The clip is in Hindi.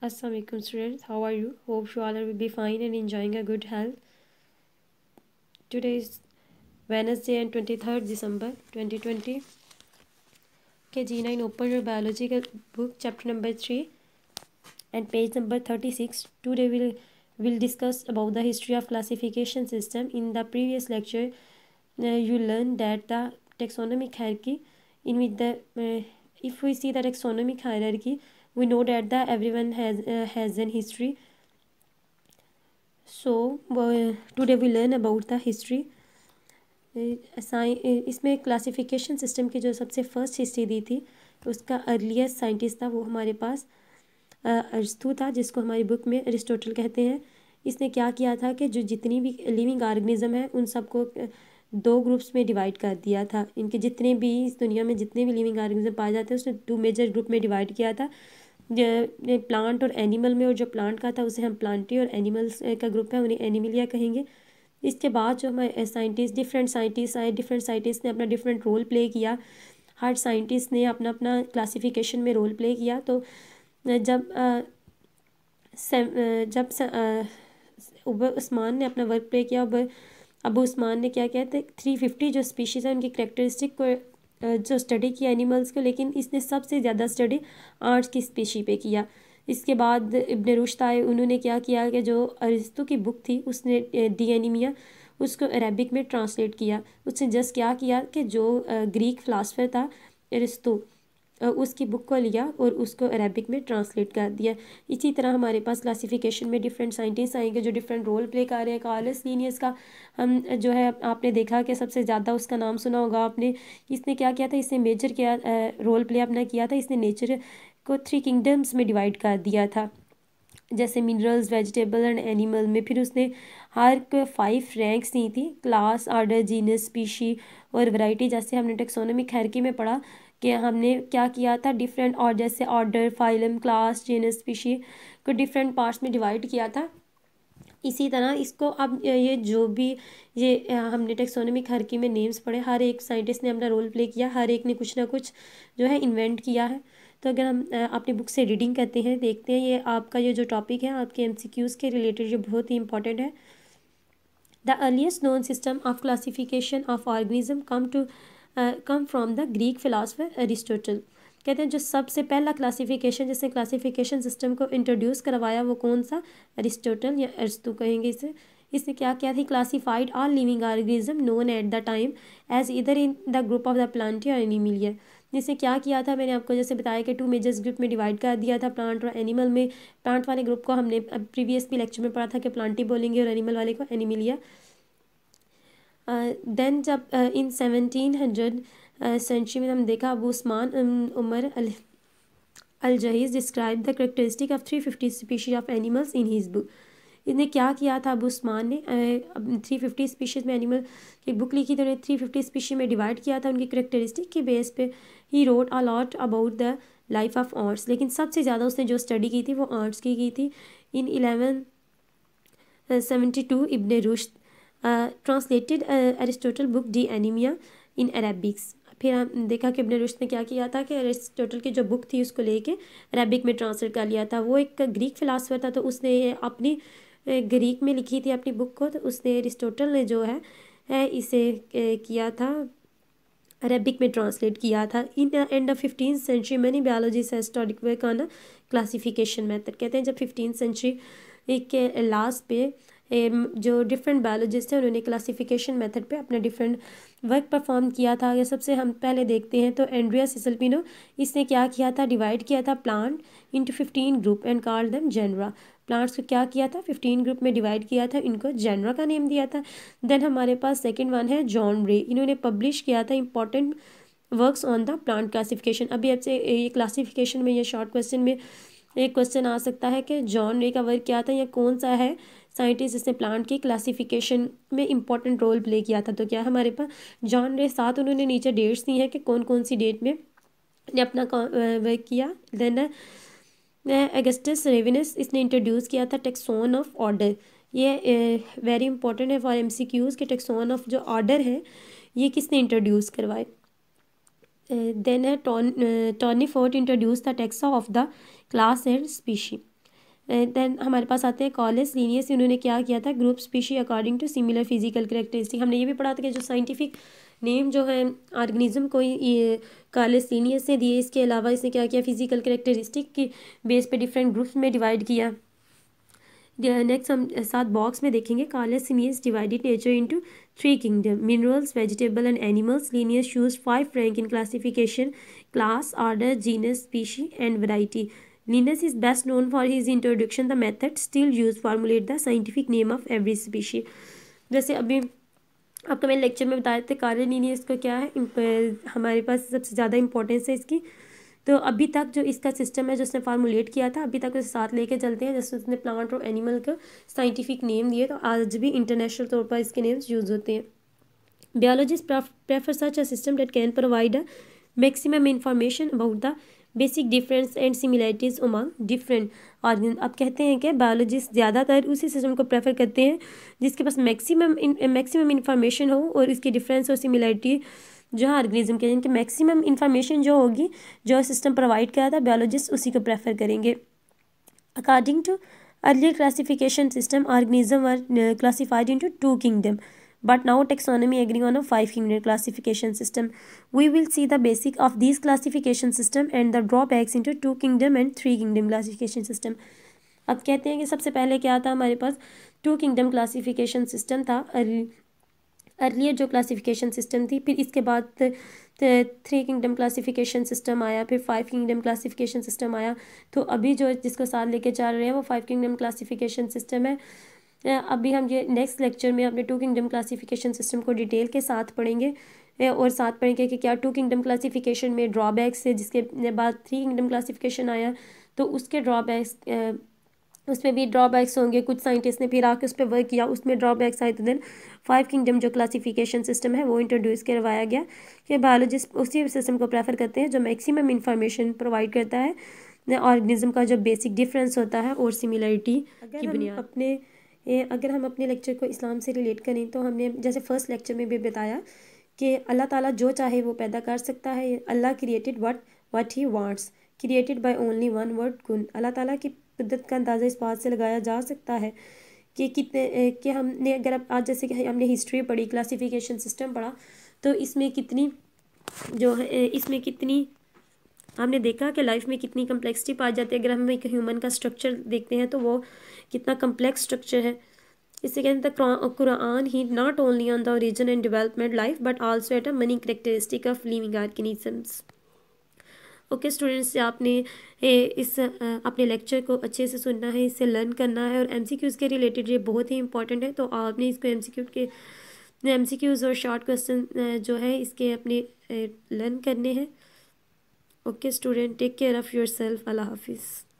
Assalamu alaikum students, how are you? Hope you all will be fine and enjoying a good health. Today is Wednesday and 23rd December 2020. Okay, G9, open your biological book, chapter number 3 and page number 36. Today we'll discuss about the history of classification system. In the previous lecture, you learned that the taxonomic hierarchy, in which if we see the taxonomic hierarchy, we know that the everyone has an history. So today we learn about the history. इसमें क्लासिफिकेशन सिस्टम की जो सबसे फर्स्ट हिस्ट्री दी थी उसका अर्लीस्ट साइंटिस्ट था वो हमारे पास अरस्तू था, जिसको हमारी बुक में अरिस्टोटल कहते हैं. इसने क्या किया था कि जो जितनी भी लिविंग ऑर्गेनिज्म है उन सबको दो ग्रुप्स में डिवाइड कर दिया था. इनके जितने भी इस दुनिया में जितने भी लिविंग ऑर्गेनिज्म पाए जाते हैं उसने टू मेजर ग्रुप में डिवाइड किया था, प्लांट और एनिमल में. और जो प्लांट का था उसे हम प्लांटी और एनिमल्स का ग्रुप है उन्हें एनिमलिया कहेंगे. इसके बाद जो हमारे साइंटिस्ट डिफरेंट साइंटिस्ट ने अपना डिफरेंट रोल प्ले किया. हर साइंटिस्ट ने अपना अपना क्लासिफिकेशन में रोल प्ले किया. तो जब उस्मान ने अपना वर्क प्ले किया, अबू उस्मान ने क्या किया था 350 जो स्पीशीज़ है उनकी करेक्टरिस्टिक को जो स्टडी किया एनिमल्स को, लेकिन इसने सबसे ज़्यादा स्टडी आर्ट्स की स्पीशी पे किया. इसके बाद इब्न रुश्द आए, उन्होंने क्या किया कि जो अरिस्तु की बुक थी उसने डी एनीमिया उसको अरेबिक में ट्रांसलेट किया. उसने जस्ट क्या किया कि जो ग्रीक फ़िलासफ़र था अरिस्तु उसकी बुक को लिया और उसको अरेबिक में ट्रांसलेट कर दिया. इसी तरह हमारे पास क्लासिफिकेशन में डिफरेंट साइंटिस्ट आएंगे जो डिफरेंट रोल प्ले कर रहे हैं. कार्लस लीनियस का हम जो है आपने देखा कि सबसे ज़्यादा उसका नाम सुना होगा आपने. इसने क्या किया था, इसने मेजर किया रोल प्ले अपना किया था. इसने नेचर को 3 किंगडम्स में डिवाइड कर दिया था, जैसे मिनरल्स, वेजिटेबल एंड एनिमल में. फिर उसने हर को 5 रैंक्स दी थी, क्लास, आर्डर, जीनस, स्पीशी और वैरायटी. जैसे हमने टेक्सोनोमिक हायरार्की में पढ़ा कि हमने क्या किया था डिफरेंट और जैसे order, phylum, class, genus, species को डिफरेंट पार्ट्स में डिवाइड किया था. इसी तरह इसको अब ये जो भी ये हमने टेक्सोनोमिक हायरार्की में नेम्स पढ़े, हर एक साइंटिस्ट ने अपना रोल प्ले किया, हर एक ने कुछ ना कुछ जो है इन्वेंट किया है. तो अगर हम अपनी बुक से रीडिंग करते हैं, देखते हैं ये आपका ये जो टॉपिक है आपके एमसीक्यूज़ के रिलेटेड जो बहुत ही इंपॉर्टेंट है. The earliest known system of classification of organism come from the Greek philosopher Aristotle. कहते हैं जो सबसे पहला क्लासिफिकेशन जिसने क्लासिफिकेशन सिस्टम को इंट्रोड्यूस करवाया वो कौन सा, अरिस्टोटल या अरस्तू कहेंगे इसे. इसने क्या किया थी, classified all living organism known at the time as either in the group of the plantae और एनिमिलिया. जिसने क्या किया था, मैंने आपको जैसे बताया कि 2 मेजर्स ग्रुप में डिवाइड कर दिया था, प्लांट और एनिमल में. प्लांट वाले ग्रुप को हमने प्रीवियस भी लेक्चर में पढ़ा था कि प्लांटी बोलेंगे और एनिमल वाले को एनिमिलिया. देन जब इन 1700 सेंचुरी में हम देखा Abu Usman Umar al Jahiz describe the characteristic of 350 species of animals in his book. इसने क्या किया था, अबू उस्मान ने 350 स्पीशीज़ में एनिमल की बुक लिखी थी. 350 स्पीशी में डिवाइड किया था उनकी करेक्टरिस्टिक के बेस पे. He wrote a lot about the life of arts, लेकिन सबसे ज़्यादा उसने जो स्टडी की थी वो आर्ट्स की थी. In 1172 Ibn Rushd translated Aristotle book De Anima in Arabics. फिर हम देखा कि इब्न रुश्द ने क्या किया था कि अरिस्टोटल की जो बुक थी उसको लेके अरेबिक में ट्रांसलेट कर लिया था. वो एक ग्रीक फिलासफर था, तो उसने अपनी ग्रीक में लिखी थी अपनी बुक को. तो उसने अरिस्टोटल ने जो है इसे किया था अरेबिक में ट्रांसलेट किया था. In end of 15th century many biologist historic work on classification method. कहते हैं जब 15th सेंचुरी के लास्ट पे जो डिफरेंट बायोलॉजिस्ट हैं उन्होंने क्लासिफिकेशन मेथड पे अपना डिफरेंट वर्क परफॉर्म किया था. ये सबसे हम पहले देखते हैं तो एंड्रिया सिसल्पिनो, इसने क्या किया था, डिवाइड किया था plant into 15 group and called them genera. Plants को क्या किया था, 15 ग्रुप में डिवाइड किया था, इनको जेनरा का नेम दिया था. देन हमारे पास सेकेंड वन है जॉन रे. इन्होंने पब्लिश किया था important works on the plant classification. अभी आपसे ये क्लासिफिकेशन में ये शॉर्ट क्वेश्चन में एक क्वेश्चन आ सकता है कि जॉन रे का वर्क क्या था या कौन सा है साइंटिस्ट जिसने प्लांट की क्लासिफिकेशन में इंपॉर्टेंट रोल प्ले किया था. तो क्या हमारे पास जॉन रे, साथ उन्होंने नीचे डेट्स दी हैं कि कौन कौन सी डेट में ने अपना वर्क किया. देन अगस्टस रेविनस, इसने इंट्रोड्यूस किया था टेक्सोन ऑफ ऑर्डर. ये वेरी इंपॉर्टेंट है फॉर एमसीक्यूज़ के टेक्सोन ऑफ जो ऑर्डर है ये किसने इंट्रोड्यूस करवाए. देन है Tournefort introduce the taxa of the class and species. Then हमारे पास आते हैं कॉलेस लीनियस। इन्होंने क्या किया था, group species according to similar physical characteristic. हमने ये भी पढ़ा था कि जो साइंटिफिक नेम जो है ऑर्गेनिज्म को ये कॉलेस लीनियस ने दिए, इसके अलावा इसने क्या किया, फिजिकल कैरेक्टरिस्टिक की बेस पे डिफरेंट ग्रुप्स में डिवाइड किया। नेक्स्ट हम साथ बॉक्स में देखेंगे, Qualis Linnaeus divided nature into 3 kingdom, minerals, vegetable and animals. Linnaeus choose 5 rank in classification, class, order, genus, species and variety. Linnaeus is best known for his introduction the method still used to formulate the scientific name of every species। जैसे अभी आपको मैंने लेक्चर में बताया था कार्ल लिनियस को क्या है, हमारे पास सबसे ज़्यादा इंपॉर्टेंस है इसकी। तो अभी तक जो इसका सिस्टम है जो उसने फार्मूलेट किया था, अभी तक उसे साथ लेके चलते हैं। जैसे उसने प्लांट और एनिमल का साइंटिफिक नेम दिए, तो आज भी इंटरनेशनल तौर पर इसके नेम्स यूज़ होते हैं। Biologists prefer such a system that can provide a maximum information about the basic difference and similarities among different organisms। अब कहते हैं कि बायोलॉजिस्ट ज़्यादातर उसी सिस्टम को प्रेफर करते हैं जिसके पास मैक्सिमम इंफॉर्मेशन हो और इसकी डिफरेंस और सिमिलरिटी जो है ऑर्गेनिज्म के, जिनकी मैक्सिमम इंफॉर्मेशन जो होगी, जो सिस्टम प्रोवाइड किया था बायोलॉजिस्ट उसी को प्रेफर करेंगे। According to earlier classification system, organism are classified into 2 kingdom, but now taxonomy agreeing on a 5 kingdom classification system। We will see the basic of these classification system and the drawbacks into 2 kingdom and 3 kingdom classification system। अब कहते हैं कि सबसे पहले क्या था हमारे पास, 2 kingdom classification system था अर्लियर जो क्लासिफिकेशन सिस्टम थी, फिर इसके बाद 3 किंगडम क्लासिफिकेशन सिस्टम आया, फिर 5 किंगडम क्लासिफिकेशन सिस्टम आया। तो अभी जो जिसको साथ लेके चल रहे हैं वो 5 किंगडम क्लासिफिकेशन सिस्टम है। अभी हम ये नेक्स्ट लेक्चर में अपने 2 किंगडम क्लासिफिकेशन सिस्टम को डिटेल के साथ पढ़ेंगे और साथ पढ़ेंगे कि क्या 2 किंगडम क्लासिफिकेशन में ड्रॉबैक्स है। जिसके बाद 3 किंगडम क्लासिफिकेशन आया तो उसके ड्रॉबैक्स, उसमें भी ड्रॉबैक्स होंगे। कुछ साइंटिस्ट ने फिर आके उस पर वर्क किया, उसमें ड्रॉबैक्स आए। तो देन 5 किंगडम जो क्लासिफिकेशन सिस्टम है वो इंट्रोड्यूस करवाया गया कि बायोलॉजिस्ट उसी सिस्टम को प्रेफर करते हैं जो मैक्सिमम इंफॉर्मेशन प्रोवाइड करता है ऑर्गेनिज्म का जो बेसिक डिफरेंस होता है और सिमिलरिटी की बुनियाद। अगर हम अपने लेक्चर को इस्लाम से रिलेट करें तो हमने जैसे फर्स्ट लेक्चर में भी बताया कि अल्लाह ताला जो चाहे वो पैदा कर सकता है। Allah created what he wants, created by only one word कुन। अल्लाह ताला की कुदरत का अंदाज़ा इस बात से लगाया जा सकता है कि कितने कि हमने अगर आज जैसे कि हमने हिस्ट्री पढ़ी, क्लासिफिकेशन सिस्टम पढ़ा, तो इसमें कितनी जो है इसमें कितनी हमने देखा कि लाइफ में कितनी कम्प्लेक्सिटी पाई जाती है। अगर हम एक ह्यूमन का स्ट्रक्चर देखते हैं तो वो कितना कम्प्लेक्स स्ट्रक्चर है। इससे कहते हैं कुरान ही not only on the origin and development life but also at a many characteristic of living organisms. Okay students, आपने इस अपने लेक्चर को अच्छे से सुनना है, इससे लर्न करना है और एमसीक्यूज़ के रिलेटेड ये बहुत ही इंपॉर्टेंट है। तो आपने इसको एमसीक्यूज़ और शॉर्ट क्वेश्चन जो है इसके अपने लर्न करने हैं। Okay student, take care of yourself. अल्लाह हाफिज़।